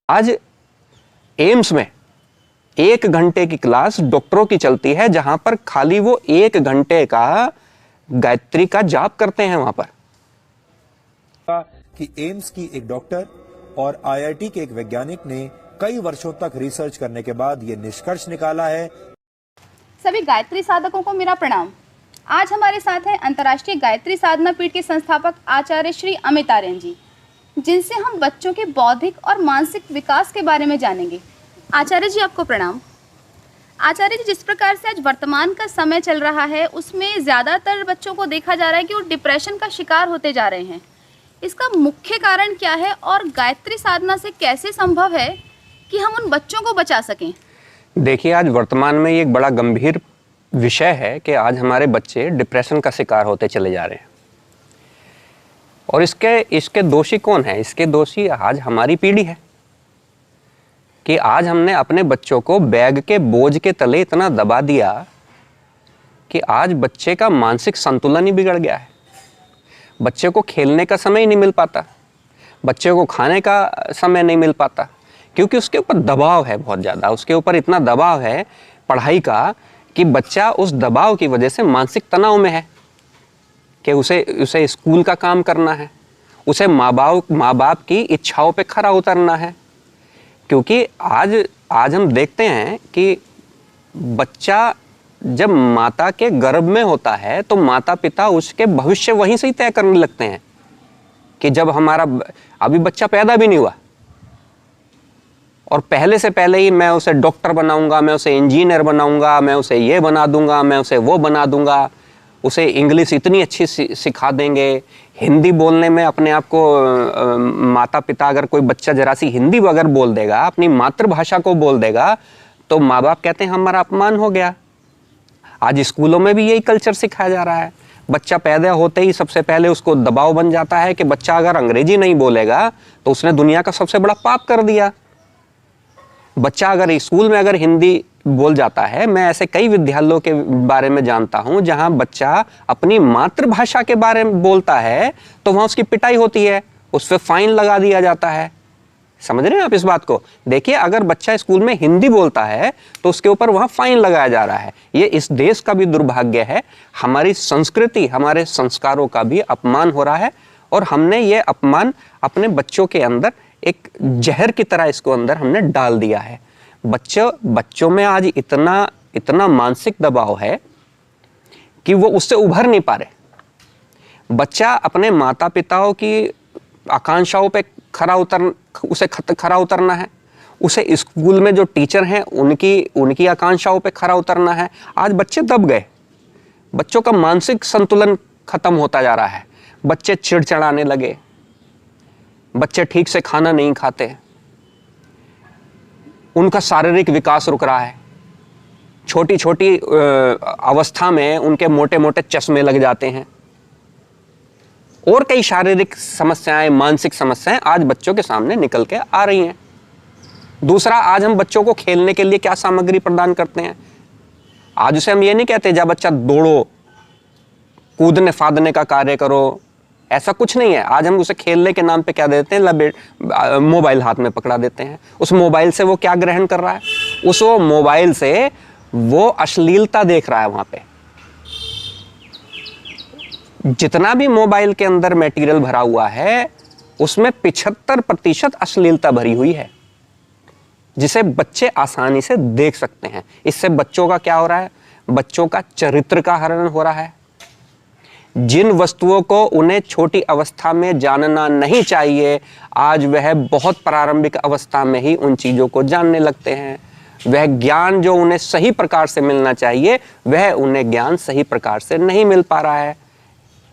आज एम्स में 1 घंटे की क्लास डॉक्टरों की चलती है, जहां पर खाली वो 1 घंटे का गायत्री का जाप करते हैं। वहां पर कि एम्स की एक डॉक्टर और आईआईटी के एक वैज्ञानिक ने कई वर्षों तक रिसर्च करने के बाद ये निष्कर्ष निकाला है। सभी गायत्री साधकों को मेरा प्रणाम। आज हमारे साथ हैं अंतर्राष्ट्रीय गायत्री साधना पीठ के संस्थापक आचार्य श्री अमित आर्यन जी, जिनसे हम बच्चों के बौद्धिक और मानसिक विकास के बारे में जानेंगे। आचार्य जी, आपको प्रणाम। आचार्य जी, जिस प्रकार से आज वर्तमान का समय चल रहा है, उसमें ज़्यादातर बच्चों को देखा जा रहा है कि वो डिप्रेशन का शिकार होते जा रहे हैं। इसका मुख्य कारण क्या है और गायत्री साधना से कैसे संभव है कि हम उन बच्चों को बचा सकें? देखिए, आज वर्तमान में ये एक बड़ा गंभीर विषय है कि आज हमारे बच्चे डिप्रेशन का शिकार होते चले जा रहे हैं। और इसके दोषी कौन है? इसके दोषी आज हमारी पीढ़ी है कि आज हमने अपने बच्चों को बैग के बोझ के तले इतना दबा दिया कि आज बच्चे का मानसिक संतुलन ही बिगड़ गया है। बच्चे को खेलने का समय ही नहीं मिल पाता, बच्चे को खाने का समय नहीं मिल पाता, क्योंकि उसके ऊपर दबाव है बहुत ज़्यादा। उसके ऊपर इतना दबाव है पढ़ाई का कि बच्चा उस दबाव की वजह से मानसिक तनाव में है कि उसे स्कूल का काम करना है, उसे माँ बाप की इच्छाओं पे खरा उतरना है। क्योंकि आज हम देखते हैं कि बच्चा जब माता के गर्भ में होता है तो माता पिता उसके भविष्य वहीं से ही तय करने लगते हैं कि जब अभी बच्चा पैदा भी नहीं हुआ और पहले से पहले ही मैं उसे डॉक्टर बनाऊंगा, मैं उसे इंजीनियर बनाऊंगा, मैं उसे ये बना दूंगा, मैं उसे वो बना दूंगा, उसे इंग्लिश इतनी अच्छी सिखा देंगे। हिंदी बोलने में अपने आप को माता पिता, अगर कोई बच्चा जरा सी हिंदी अगर बोल देगा, अपनी मातृभाषा को बोल देगा, तो माँ बाप कहते हैं हमारा अपमान हो गया। आज स्कूलों में भी यही कल्चर सिखाया जा रहा है। बच्चा पैदा होते ही सबसे पहले उसको दबाव बन जाता है कि बच्चा अगर अंग्रेजी नहीं बोलेगा तो उसने दुनिया का सबसे बड़ा पाप कर दिया। बच्चा अगर स्कूल में अगर हिंदी बोल जाता है, मैं ऐसे कई विद्यालयों के बारे में जानता हूं जहां बच्चा अपनी मातृभाषा के बारे में बोलता है तो वहां उसकी पिटाई होती है, उस पर फाइन लगा दिया जाता है। समझ रहे हैं आप इस बात को? देखिए, अगर बच्चा स्कूल में हिंदी बोलता है तो उसके ऊपर वहां फाइन लगाया जा रहा है। ये इस देश का भी दुर्भाग्य है, हमारी संस्कृति, हमारे संस्कारों का भी अपमान हो रहा है। और हमने ये अपमान अपने बच्चों के अंदर एक जहर की तरह इसको अंदर हमने डाल दिया है। बच्चों में आज इतना मानसिक दबाव है कि वो उससे उभर नहीं पा रहे। बच्चा अपने माता पिताओं की आकांक्षाओं पे उसे खरा उतरना है, उसे स्कूल में जो टीचर हैं उनकी आकांक्षाओं पे खरा उतरना है। आज बच्चे दब गए, बच्चों का मानसिक संतुलन खत्म होता जा रहा है। बच्चे चिड़चिड़ाने लगे, बच्चे ठीक से खाना नहीं खाते, उनका शारीरिक विकास रुक रहा है। छोटी छोटी अवस्था में उनके मोटे मोटे चश्मे लग जाते हैं और कई शारीरिक समस्याएं, मानसिक समस्याएं आज बच्चों के सामने निकल के आ रही हैं। दूसरा, आज हम बच्चों को खेलने के लिए क्या सामग्री प्रदान करते हैं? आज उसे हम ये नहीं कहते जा बच्चा दौड़ो, कूदने फादने का कार्य करो, ऐसा कुछ नहीं है। आज हम उसे खेलने के नाम पे क्या देते हैं? मोबाइल हाथ में पकड़ा देते हैं। उस मोबाइल से वो क्या ग्रहण कर रहा है? वो मोबाइल से वो अश्लीलता देख रहा है। वहां पे जितना भी मोबाइल के अंदर मटेरियल भरा हुआ है उसमें 75% अश्लीलता भरी हुई है, जिसे बच्चे आसानी से देख सकते हैं। इससे बच्चों का क्या हो रहा है? बच्चों का चरित्र का हनन हो रहा है। जिन वस्तुओं को उन्हें छोटी अवस्था में जानना नहीं चाहिए, आज वह बहुत प्रारंभिक अवस्था में ही उन चीजों को जानने लगते हैं। वह ज्ञान जो उन्हें सही प्रकार से मिलना चाहिए, वह उन्हें ज्ञान सही प्रकार से नहीं मिल पा रहा है।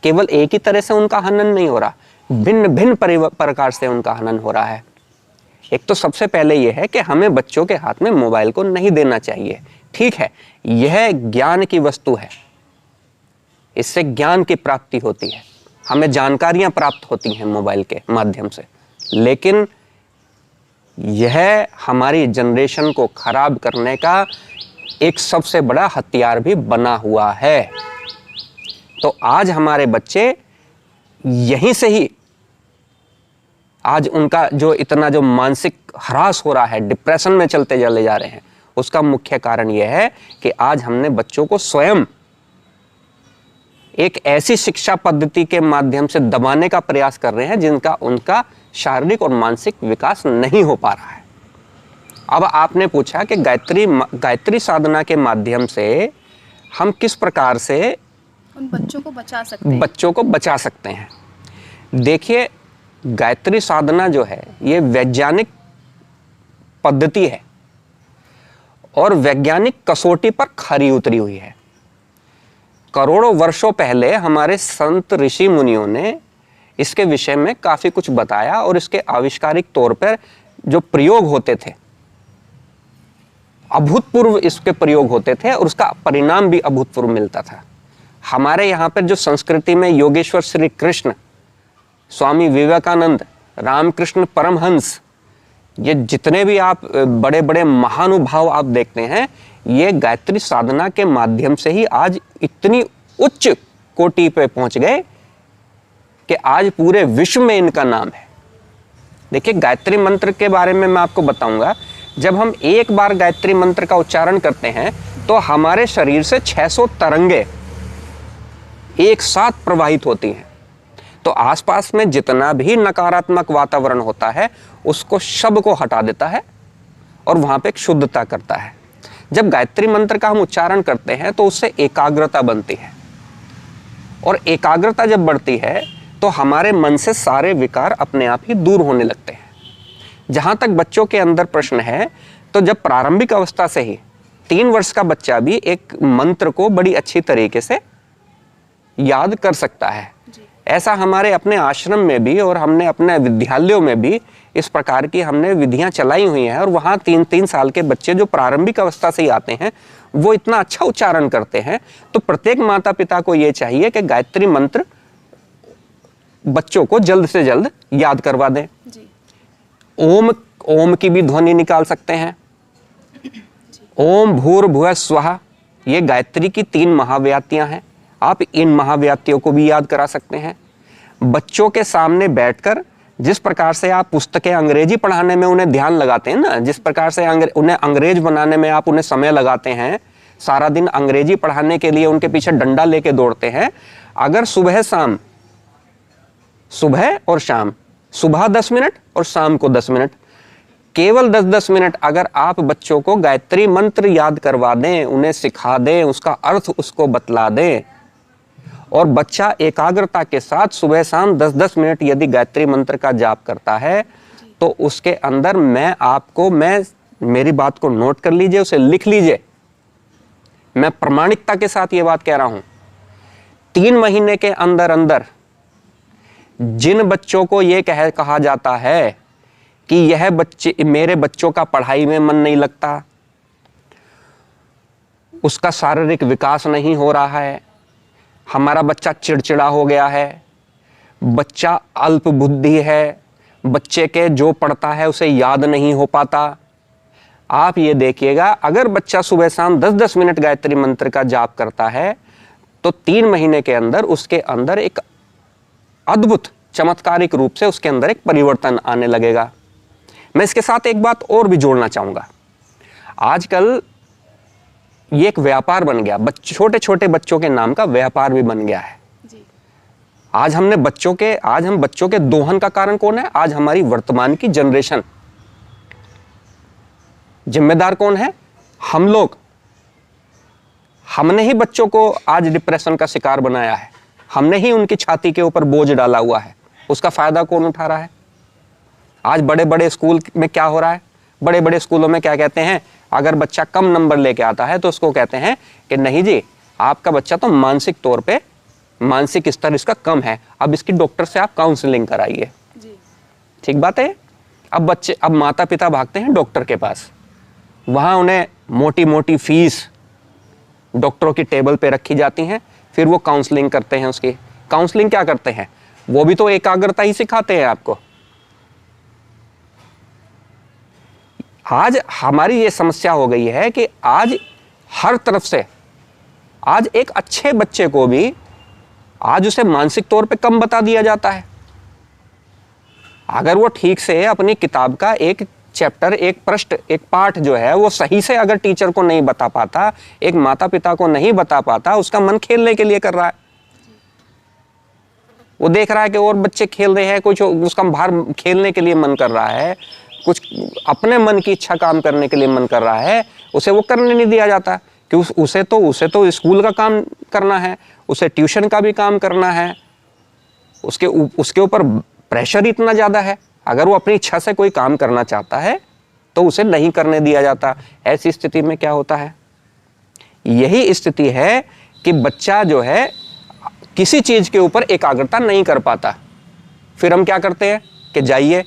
केवल एक ही तरह से उनका हनन नहीं हो रहा, भिन्न भिन्न प्रकार से उनका हनन हो रहा है। एक तो सबसे पहले यह है कि हमें बच्चों के हाथ में मोबाइल को नहीं देना चाहिए। ठीक है, यह ज्ञान की वस्तु है, इससे ज्ञान की प्राप्ति होती है, हमें जानकारियां प्राप्त होती हैं मोबाइल के माध्यम से, लेकिन यह हमारी जनरेशन को खराब करने का एक सबसे बड़ा हथियार भी बना हुआ है। तो आज हमारे बच्चे यहीं से ही आज उनका जो इतना जो मानसिक ह्रास हो रहा है, डिप्रेशन में चलते चले जा रहे हैं, उसका मुख्य कारण यह है कि आज हमने बच्चों को स्वयं एक ऐसी शिक्षा पद्धति के माध्यम से दबाने का प्रयास कर रहे हैं जिनका उनका शारीरिक और मानसिक विकास नहीं हो पा रहा है। अब आपने पूछा कि गायत्री साधना के माध्यम से हम किस प्रकार से उन बच्चों को बचा सकते हैं। देखिए, गायत्री साधना जो है ये वैज्ञानिक पद्धति है और वैज्ञानिक कसौटी पर खरी उतरी हुई है। करोड़ों वर्षों पहले हमारे संत ऋषि मुनियों ने इसके विषय में काफी कुछ बताया और इसके आविष्कारिक तौर पर जो प्रयोग होते थे, अभूतपूर्व इसके प्रयोग होते थे और उसका परिणाम भी अभूतपूर्व मिलता था। हमारे यहाँ पर जो संस्कृति में योगेश्वर श्री कृष्ण, स्वामी विवेकानंद, रामकृष्ण परमहंस, ये जितने भी आप बड़े बड़े महानुभाव आप देखते हैं, ये गायत्री साधना के माध्यम से ही आज इतनी उच्च कोटि पे पहुंच गए कि आज पूरे विश्व में इनका नाम है। देखिए, गायत्री मंत्र के बारे में मैं आपको बताऊंगा। जब हम एक बार गायत्री मंत्र का उच्चारण करते हैं तो हमारे शरीर से 600 तरंगे एक साथ प्रवाहित होती हैं। तो आसपास में जितना भी नकारात्मक वातावरण होता है उसको सब को हटा देता है और वहां पे एक शुद्धता करता है। जब गायत्री मंत्र का हम उच्चारण करते हैं तो उससे एकाग्रता बनती है और एकाग्रता जब बढ़ती है तो हमारे मन से सारे विकार अपने आप ही दूर होने लगते हैं। जहां तक बच्चों के अंदर प्रश्न है, तो जब प्रारंभिक अवस्था से ही 3 वर्ष का बच्चा भी एक मंत्र को बड़ी अच्छी तरीके से याद कर सकता है। ऐसा हमारे अपने आश्रम में भी और हमने अपने विद्यालयों में भी इस प्रकार की हमने विधियां चलाई हुई हैं और वहाँ 3-3 साल के बच्चे जो प्रारंभिक अवस्था से ही आते हैं वो इतना अच्छा उच्चारण करते हैं। तो प्रत्येक माता पिता को ये चाहिए कि गायत्री मंत्र बच्चों को जल्द से जल्द याद करवा दें। ओम की भी ध्वनि निकाल सकते हैं। ओम भूर्भुवः स्वः, ये गायत्री की 3 महाव्याप्तियां हैं। आप इन महाव्याप्तियों को भी याद करा सकते हैं। बच्चों के सामने बैठकर जिस प्रकार से आप पुस्तकें अंग्रेजी पढ़ाने में उन्हें ध्यान लगाते हैं ना, जिस प्रकार से उन्हें अंग्रेज बनाने में आप उन्हें समय लगाते हैं, सारा दिन अंग्रेजी पढ़ाने के लिए उनके पीछे डंडा लेके दौड़ते हैं, अगर सुबह और शाम, सुबह 10 मिनट और शाम को 10 मिनट, केवल 10-10 मिनट अगर आप बच्चों को गायत्री मंत्र याद करवा दें, उन्हें सिखा दें, उसका अर्थ उसको बतला दें और बच्चा एकाग्रता के साथ सुबह शाम 10-10 मिनट यदि गायत्री मंत्र का जाप करता है तो उसके अंदर मेरी बात को नोट कर लीजिए, उसे लिख लीजिए। मैं प्रामाणिकता के साथ ये बात कह रहा हूं, 3 महीने के अंदर अंदर जिन बच्चों को ये कहा जाता है कि यह मेरे बच्चों का पढ़ाई में मन नहीं लगता, उसका शारीरिक विकास नहीं हो रहा है, हमारा बच्चा चिड़चिड़ा हो गया है, बच्चा अल्प बुद्धि है, बच्चे के जो पढ़ता है उसे याद नहीं हो पाता, आप ये देखिएगा अगर बच्चा सुबह शाम 10-10 मिनट गायत्री मंत्र का जाप करता है तो 3 महीने के अंदर उसके अंदर एक अद्भुत चमत्कारिक रूप से उसके अंदर एक परिवर्तन आने लगेगा। मैं इसके साथ एक बात और भी जोड़ना चाहूंगा। आजकल ये एक व्यापार बन गया, छोटे छोटे बच्चों के नाम का व्यापार भी बन गया है। आज हम बच्चों के दोहन का कारण कौन है? आज हमारी वर्तमान की जनरेशन। जिम्मेदार कौन है? हम लोग। हमने ही बच्चों को आज डिप्रेशन का शिकार बनाया है, हमने ही उनकी छाती के ऊपर बोझ डाला हुआ है। उसका फायदा कौन उठा रहा है? आज बड़े बड़े स्कूल में क्या हो रहा है? बड़े बड़े स्कूलों में क्या कहते हैं, अगर बच्चा कम नंबर लेके आता है तो उसको कहते हैं कि नहीं जी, आपका बच्चा तो मानसिक तौर पे, मानसिक स्तर इसका कम है, अब इसकी डॉक्टर से आप काउंसलिंग कराइए। ठीक बात है। अब माता पिता भागते हैं डॉक्टर के पास, वहां उन्हें मोटी मोटी फीस डॉक्टरों की टेबल पे रखी जाती हैं, फिर वो काउंसलिंग करते हैं। उसकी काउंसलिंग क्या करते हैं? वो भी तो एकाग्रता ही सिखाते हैं आपको। आज हमारी ये समस्या हो गई है कि आज हर तरफ से, आज एक अच्छे बच्चे को भी आज उसे मानसिक तौर पे कम बता दिया जाता है। अगर वो ठीक से अपनी किताब का एक चैप्टर, एक पृष्ठ, एक पाठ जो है वो सही से अगर टीचर को नहीं बता पाता, एक माता पिता को नहीं बता पाता, उसका मन खेलने के लिए कर रहा है, वो देख रहा है कि और बच्चे खेल रहे हैं, कुछ उसका बाहर खेलने के लिए मन कर रहा है, कुछ अपने मन की इच्छा काम करने के लिए मन कर रहा है, उसे वो करने नहीं दिया जाता कि उसे तो स्कूल का काम करना है, उसे ट्यूशन का भी काम करना है, उसके ऊपर प्रेशर इतना ज़्यादा है। अगर वो अपनी इच्छा से कोई काम करना चाहता है तो उसे नहीं करने दिया जाता। ऐसी स्थिति में क्या होता है, यही स्थिति है कि बच्चा जो है किसी चीज़ के ऊपर एकाग्रता नहीं कर पाता। फिर हम क्या करते हैं कि जाइए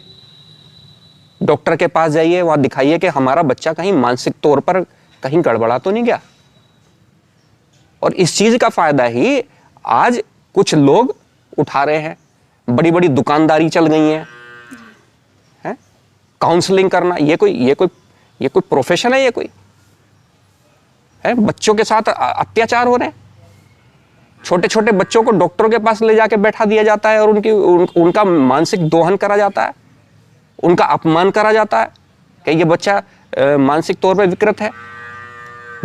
डॉक्टर के पास, जाइए वहाँ दिखाइए कि हमारा बच्चा कहीं मानसिक तौर पर कहीं गड़बड़ा तो नहीं गया। और इस चीज़ का फ़ायदा ही आज कुछ लोग उठा रहे हैं, बड़ी बड़ी दुकानदारी चल गई हैं, काउंसलिंग करना, ये कोई प्रोफेशन है, ये कोई है? बच्चों के साथ अत्याचार हो रहे हैं, छोटे छोटे बच्चों को डॉक्टरों के पास ले जाके बैठा दिया जाता है और उनका मानसिक दोहन करा जाता है, उनका अपमान करा जाता है कि ये बच्चा मानसिक तौर पर विकृत है।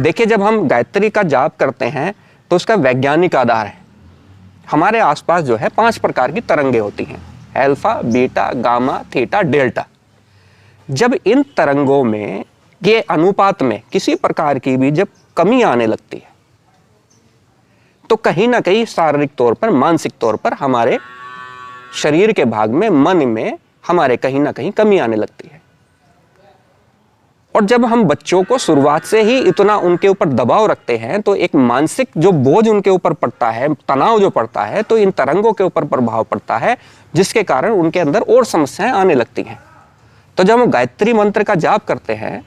देखिए, जब हम गायत्री का जाप करते हैं तो उसका वैज्ञानिक आधार है। हमारे आसपास जो है 5 प्रकार की तरंगे होती हैं, alpha, beta, gamma, theta, delta. जब इन तरंगों में के अनुपात में किसी प्रकार की भी जब कमी आने लगती है तो कहीं ना कहीं शारीरिक तौर पर, मानसिक तौर पर हमारे शरीर के भाग में, मन में हमारे कहीं ना कहीं कमी आने लगती है। और जब हम बच्चों को शुरुआत से ही इतना उनके ऊपर दबाव रखते हैं तो एक मानसिक जो बोझ उनके ऊपर पड़ता है, तनाव जो पड़ता है, तो इन तरंगों के ऊपर प्रभाव पड़ता है, जिसके कारण उनके अंदर और समस्याएं आने लगती हैं। तो जब हम गायत्री मंत्र का जाप करते हैं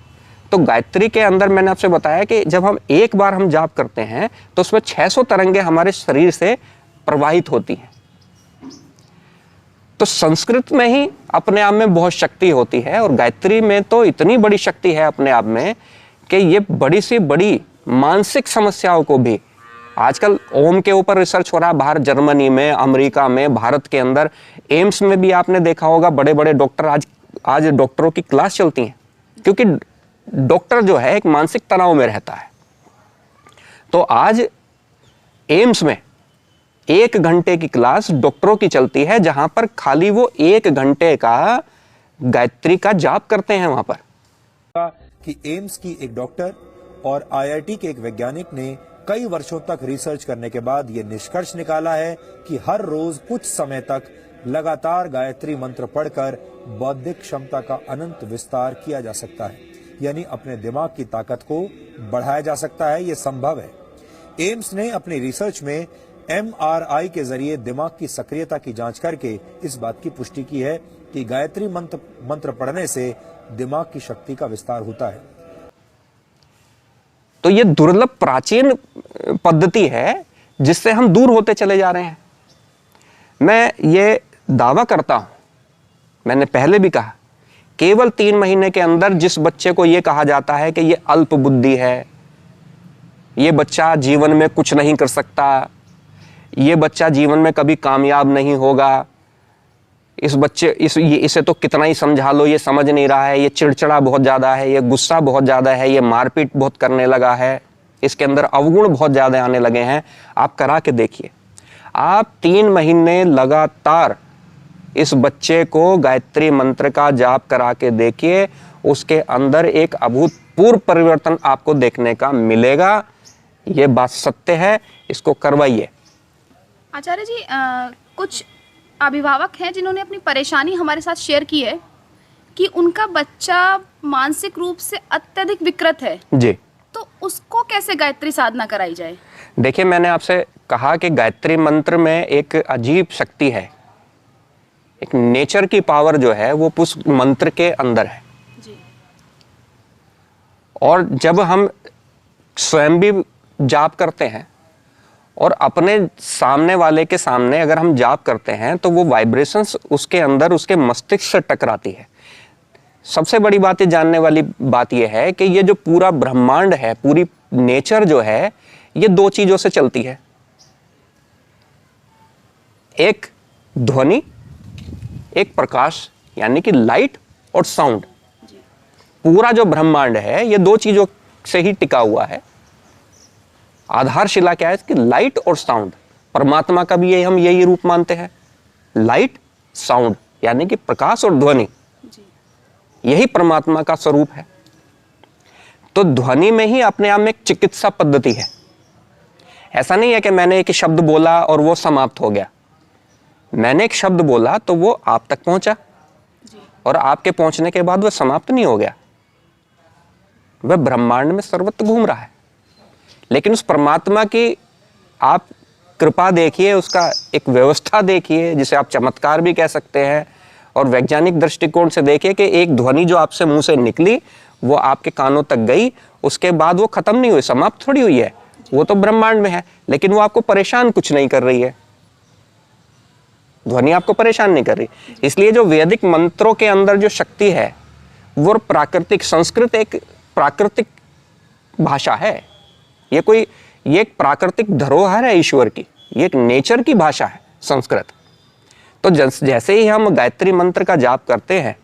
तो गायत्री के अंदर मैंने आपसे बताया कि जब हम एक बार हम जाप करते हैं तो उसमें 600 तरंगे हमारे शरीर से प्रवाहित होती हैं। तो संस्कृत में ही अपने आप में बहुत शक्ति होती है और गायत्री में तो इतनी बड़ी शक्ति है अपने आप में कि ये बड़ी सी बड़ी मानसिक समस्याओं को भी, आजकल ओम के ऊपर रिसर्च हो रहा है बाहर जर्मनी में, अमेरिका में, भारत के अंदर एम्स में भी आपने देखा होगा बड़े बड़े डॉक्टर, आज डॉक्टरों की क्लास चलती हैं, क्योंकि डॉक्टर जो है एक मानसिक तनाव में रहता है। तो आज एम्स में 1 घंटे की क्लास डॉक्टरों की चलती है, जहां पर खाली वो 1 घंटे का गायत्री का जाप करते हैं। वहां पर कि एम्स की एक डॉक्टर और आईआईटी के एक वैज्ञानिक ने कई वर्षों तक रिसर्च करने के बाद ये निष्कर्ष निकाला है कि हर रोज कुछ समय तक लगातार गायत्री मंत्र पढ़कर बौद्धिक क्षमता का अनंत विस्तार किया जा सकता है, यानी अपने दिमाग की ताकत को बढ़ाया जा सकता है। ये संभव है। एम्स ने अपनी रिसर्च में एमआरआई के जरिए दिमाग की सक्रियता की जांच करके इस बात की पुष्टि की है कि गायत्री मंत्र पढ़ने से दिमाग की शक्ति का विस्तार होता है। तो ये दुर्लभ प्राचीन पद्धति है जिससे हम दूर होते चले जा रहे हैं। मैं ये दावा करता हूं, मैंने पहले भी कहा, केवल 3 महीने के अंदर जिस बच्चे को ये कहा जाता है कि ये अल्प बुद्धि है, ये बच्चा जीवन में कुछ नहीं कर सकता, ये बच्चा जीवन में कभी कामयाब नहीं होगा, इसे तो कितना ही समझा लो ये समझ नहीं रहा है, ये चिड़चिड़ा बहुत ज़्यादा है, ये गुस्सा बहुत ज़्यादा है, ये मारपीट बहुत करने लगा है, इसके अंदर अवगुण बहुत ज़्यादा आने लगे हैं। आप करा के देखिए, आप 3 महीने लगातार इस बच्चे को गायत्री मंत्र का जाप करा के देखिए, उसके अंदर एक अभूतपूर्व परिवर्तन आपको देखने का मिलेगा। ये बात सत्य है, इसको करवाइए। आचार्य जी, कुछ अभिभावक हैं जिन्होंने अपनी परेशानी हमारे साथ शेयर की है कि उनका बच्चा मानसिक रूप से अत्यधिक विकृत है जी, तो उसको कैसे गायत्री साधना कराई जाए? देखिए, मैंने आपसे कहा कि गायत्री मंत्र में एक अजीब शक्ति है, एक नेचर की पावर जो है वो उस मंत्र के अंदर है जी। और जब हम स्वयं भी जाप करते हैं और अपने सामने वाले के सामने अगर हम जाप करते हैं तो वो वाइब्रेशंस उसके अंदर, उसके मस्तिष्क से टकराती है। सबसे बड़ी बात ये जानने वाली बात ये है कि ये जो पूरा ब्रह्मांड है, पूरी नेचर जो है, ये 2 चीजों से चलती है, एक ध्वनि, एक प्रकाश, यानी कि लाइट और साउंड। पूरा जो ब्रह्मांड है ये दो चीजों से ही टिका हुआ है। आधारशिला क्या है इसकी? लाइट और साउंड। परमात्मा का भी हम यही रूप मानते हैं, लाइट साउंड, यानी कि प्रकाश और ध्वनि, यही परमात्मा का स्वरूप है। तो ध्वनि में ही अपने आप में एक चिकित्सा पद्धति है। ऐसा नहीं है कि मैंने एक शब्द बोला और वो समाप्त हो गया। मैंने एक शब्द बोला तो वो आप तक पहुंचा, और आपके पहुंचने के बाद वो समाप्त नहीं हो गया, वह ब्रह्मांड में सर्वत्र घूम रहा है। लेकिन उस परमात्मा की आप कृपा देखिए, उसका एक व्यवस्था देखिए, जिसे आप चमत्कार भी कह सकते हैं, और वैज्ञानिक दृष्टिकोण से देखिए कि एक ध्वनि जो आपसे मुंह से निकली वो आपके कानों तक गई, उसके बाद वो खत्म नहीं हुई, समाप्त थोड़ी हुई है, वो तो ब्रह्मांड में है, लेकिन वो आपको परेशान कुछ नहीं कर रही है। ध्वनि आपको परेशान नहीं कर रही। इसलिए जो वैदिक मंत्रों के अंदर जो शक्ति है वो प्राकृतिक, संस्कृत एक प्राकृतिक भाषा है। ये एक प्राकृतिक धरोहर है ईश्वर की, ये एक नेचर की भाषा है संस्कृत। तो जैसे ही हम गायत्री मंत्र का जाप करते हैं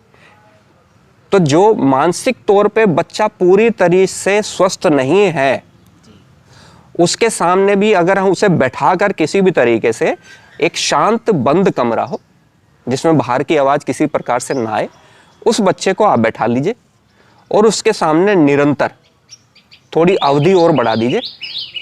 तो जो मानसिक तौर पे बच्चा पूरी तरह से स्वस्थ नहीं है, उसके सामने भी अगर हम उसे बैठाकर किसी भी तरीके से एक शांत बंद कमरा हो जिसमें बाहर की आवाज किसी प्रकार से ना आए, उस बच्चे को आप बैठा लीजिए और उसके सामने निरंतर थोड़ी अवधि और बढ़ा दीजिए,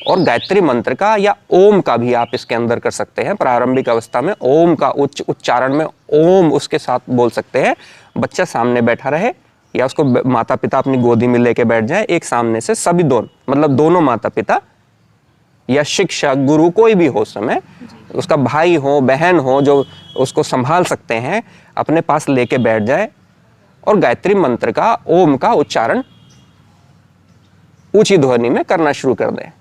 और गायत्री मंत्र का या ओम का भी आप इसके अंदर कर सकते हैं। प्रारंभिक अवस्था में ओम का उच्चारण में ओम उसके साथ बोल सकते हैं। बच्चा सामने बैठा रहे या उसको माता पिता अपनी गोदी में लेके बैठ जाए, एक सामने से सभी मतलब दोनों माता पिता या शिक्षक गुरु कोई भी हो, समय उसका भाई हो बहन हो जो उसको संभाल सकते हैं, अपने पास लेके बैठ जाए और गायत्री मंत्र का ओम का उच्चारण ऊंची ध्वनि में करना शुरू कर दें।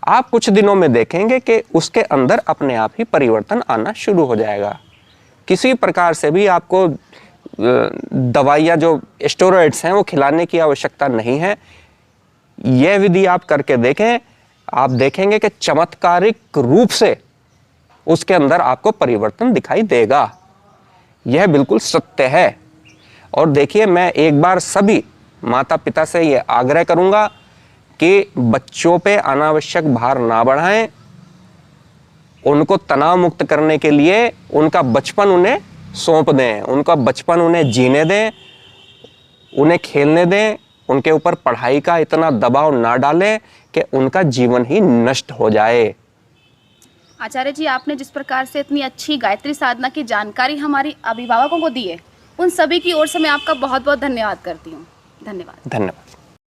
आप कुछ दिनों में देखेंगे कि उसके अंदर अपने आप ही परिवर्तन आना शुरू हो जाएगा। किसी प्रकार से भी आपको दवाइयाँ जो स्टेरॉइड्स हैं वो खिलाने की आवश्यकता नहीं है। यह विधि आप करके देखें, आप देखेंगे कि चमत्कारिक रूप से उसके अंदर आपको परिवर्तन दिखाई देगा। यह बिल्कुल सत्य है। और देखिए, मैं एक बार सभी माता पिता से यह आग्रह करूंगा कि बच्चों पे अनावश्यक भार ना बढ़ाएं। उनको तनाव मुक्त करने के लिए उनका बचपन उन्हें सौंप दें, उनका बचपन उन्हें जीने दें, उन्हें खेलने दें। उनके ऊपर पढ़ाई का इतना दबाव ना डालें कि उनका जीवन ही नष्ट हो जाए। आचार्य जी, आपने जिस प्रकार से इतनी अच्छी गायत्री साधना की जानकारी हमारी अभिभावकों को दी है, उन सभी की ओर से मैं आपका बहुत बहुत धन्यवाद करती हूँ। धन्यवाद। धन्यवाद।